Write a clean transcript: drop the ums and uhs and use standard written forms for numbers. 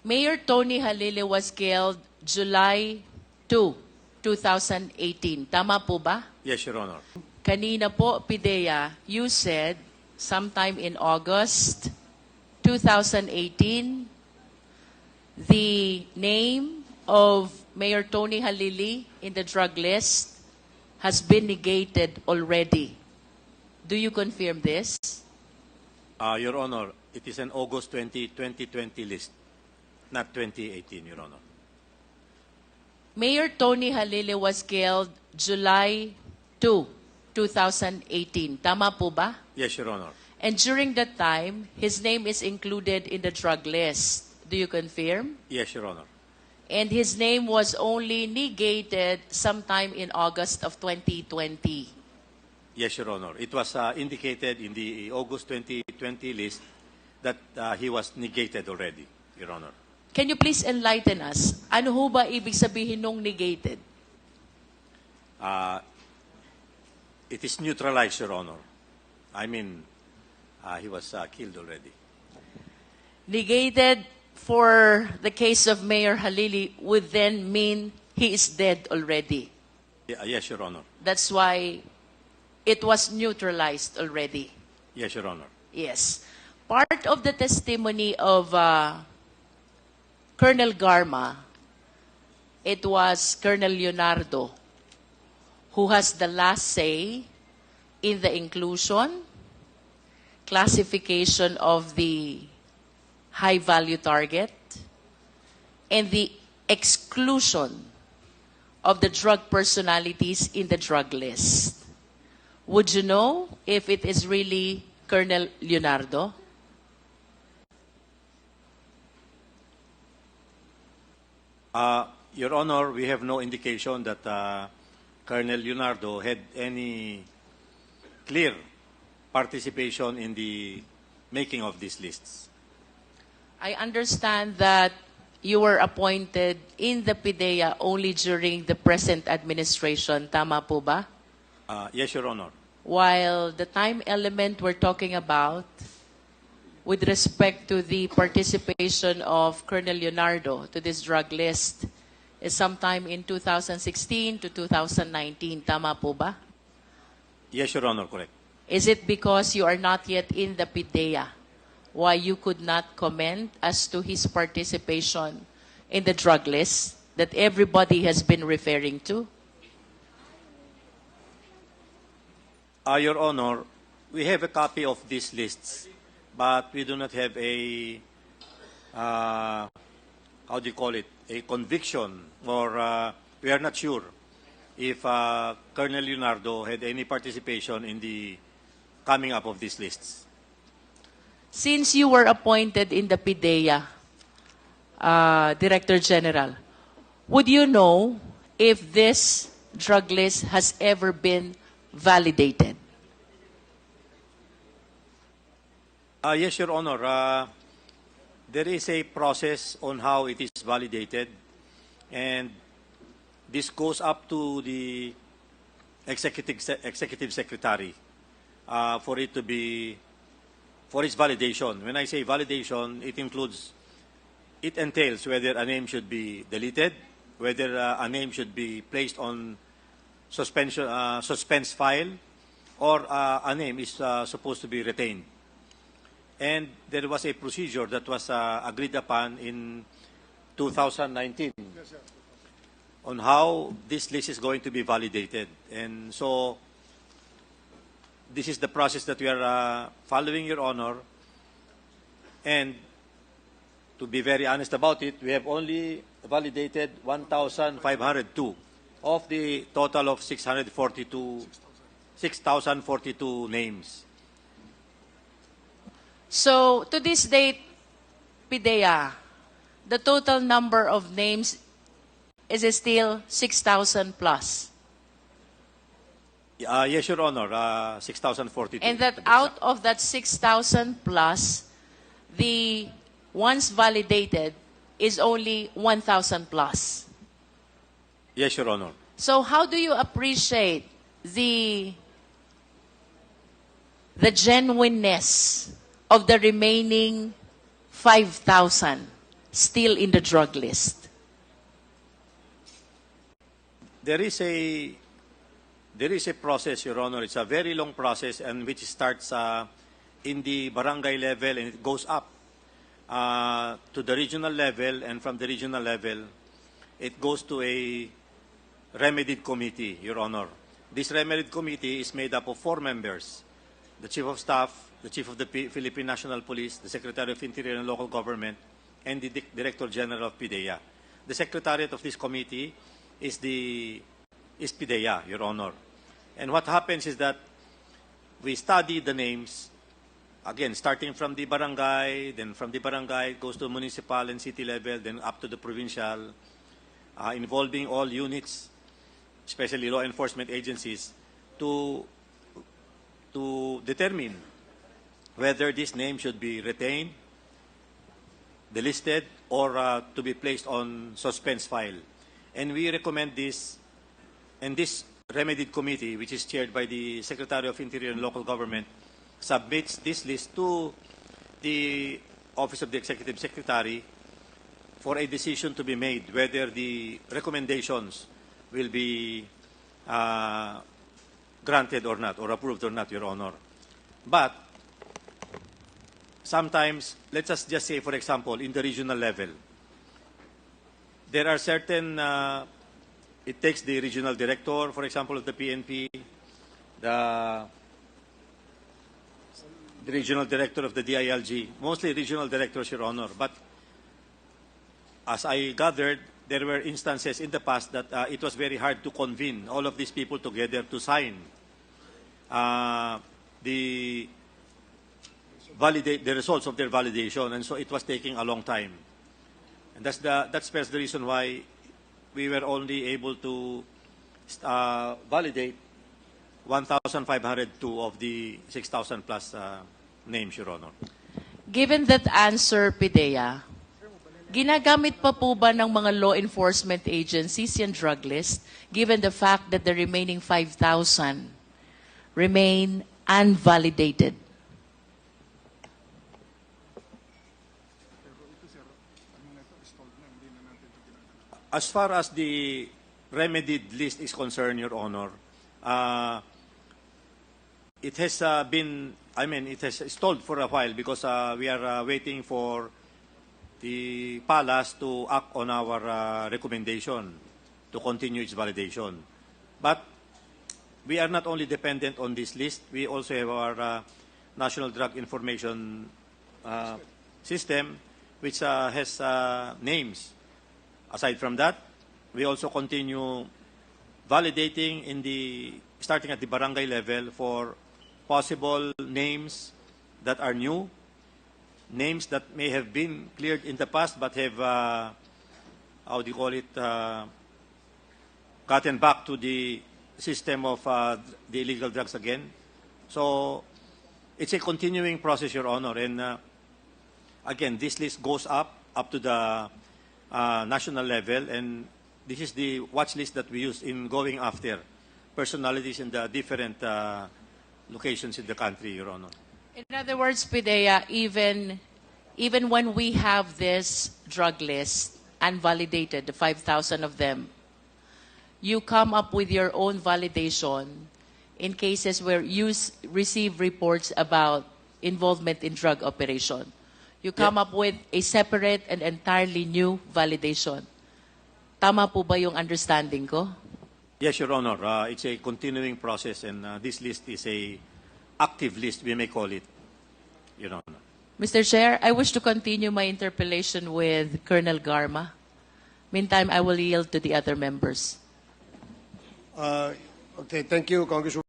Mayor Tony Halili was killed July 2, 2018. Tama po ba? Yes, Your Honor. Kanina po, Pidea, you said sometime in August 2018, the name of Mayor Tony Halili in the drug list has been negated already. Do you confirm this? Your Honor, it is an August 2020 list, not 2018, Your Honor. Mayor Tony Halili was killed July 2, 2018. Tama po ba? Yes, Your Honor. And during that time, his name is included in the drug list. Do you confirm? Yes, Your Honor. And his name was only negated sometime in August of 2020. Yes, Your Honor. It was indicated in the August 2020 list that he was negated already, Your Honor. Can you please enlighten us? Ano ho ba ibig sabihin nung negated? It is neutralized, Your Honor. I mean, he was killed already. Negated for the case of Mayor Halili would then mean he is dead already. Yes, Your Honor. That's why it was neutralized already. Yes, Your Honor. Yes. Part of the testimony of Colonel Garma, it was Colonel Leonardo who has the last say in the inclusion, classification of the high-value target, and the exclusion of the drug personalities in the drug list. Would you know if it is really Colonel Leonardo? Your Honor, we have no indication that Colonel Leonardo had any clear participation in the making of these lists. I understand that you were appointed in the PIDEA only during the present administration. Tama po ba? Yes, Your Honor. While the time element we're talking about with respect to the participation of Colonel Leonardo to this drug list is sometime in 2016 to 2019. Tama po ba? Yes, Your Honor, correct. Is it because you are not yet in the PIDEA why you could not comment as to his participation in the drug list that everybody has been referring to? Your Honor, we have a copy of these lists, but we do not have a, how do you call it, a conviction, or we are not sure if Colonel Leonardo had any participation in the coming up of these lists. Since you were appointed in the PIDEA, Director General, would you know if this drug list has ever been validated? Yes, Your Honor. There is a process on how it is validated, and this goes up to the executive secretary for it to be, for its validation. When I say validation, it entails whether a name should be deleted, whether a name should be placed on suspense file, or a name is supposed to be retained. And there was a procedure that was agreed upon in 2019 on how this list is going to be validated. And so this is the process that we are following, Your Honor. And to be very honest about it, we have only validated 1,502 of the total of 6,042 names. So, to this date, PIDEA, the total number of names is still 6,000 plus. Yes, Your Honor, 6,042. And that out of that 6,000 plus, the ones validated is only 1,000 plus. Yes, Your Honor. So how do you appreciate the genuineness of the remaining 5,000 still in the drug list? There is a process, Your Honor. It's a very long process, and which starts in the barangay level and it goes up to the regional level, and from the regional level, it goes to a remedied committee, Your Honor. This remedied committee is made up of 4 members: the Chief of Staff, the Chief of the Philippine National Police, the Secretary of Interior and Local Government, and the Director General of PIDEA. The Secretariat of this committee is PIDEA, Your Honor. And what happens is that we study the names, again, starting from the barangay, then from the barangay it goes to municipal and city level, then up to the provincial, involving all units, especially law enforcement agencies, to determine whether this name should be retained, delisted, or to be placed on suspense file. And we recommend this, and this remedied committee, which is chaired by the Secretary of Interior and Local Government, submits this list to the Office of the Executive Secretary for a decision to be made whether the recommendations will be granted or not, or approved or not, Your Honor. But sometimes, let us just say, for example, in the regional level, there are certain, it takes the regional director, for example, of the PNP, the regional director of the DILG, mostly regional directors, Your Honor. But as I gathered, there were instances in the past that it was very hard to convene all of these people together to sign the results of their validation, and so it was taking a long time. And that's the reason why we were only able to validate 1,502 of the 6,000 plus names, Your Honor. Given that answer, PIDEA, ginagamit pa po ba ng mga law enforcement agencies yung drug list, given the fact that the remaining 5,000 remain unvalidated? As far as the remedied list is concerned, Your Honor, it has it has stalled for a while because we are waiting for the palace to act on our recommendation to continue its validation. But we are not only dependent on this list, we also have our National Drug Information System, which has names. Aside from that, we also continue validating starting at the barangay level for possible names that are new, names that may have been cleared in the past but have, how do you call it, gotten back to the system of the illegal drugs again. So it's a continuing process, Your Honor. And again, this list goes up to the national level, and this is the watch list that we use in going after personalities in the different locations in the country, Your Honor. In other words, PIDEA, even when we have this drug list unvalidated, the 5,000 of them, you come up with your own validation in cases where you receive reports about involvement in drug operation. You come up with a separate and entirely new validation. Tama po ba yung understanding ko? Yes, Your Honor. It's a continuing process, and this list is a active list, we may call it, Your Honor. Mr. Chair, I wish to continue my interpellation with Colonel Garma. Meantime, I will yield to the other members. Okay, thank you, Congresswoman.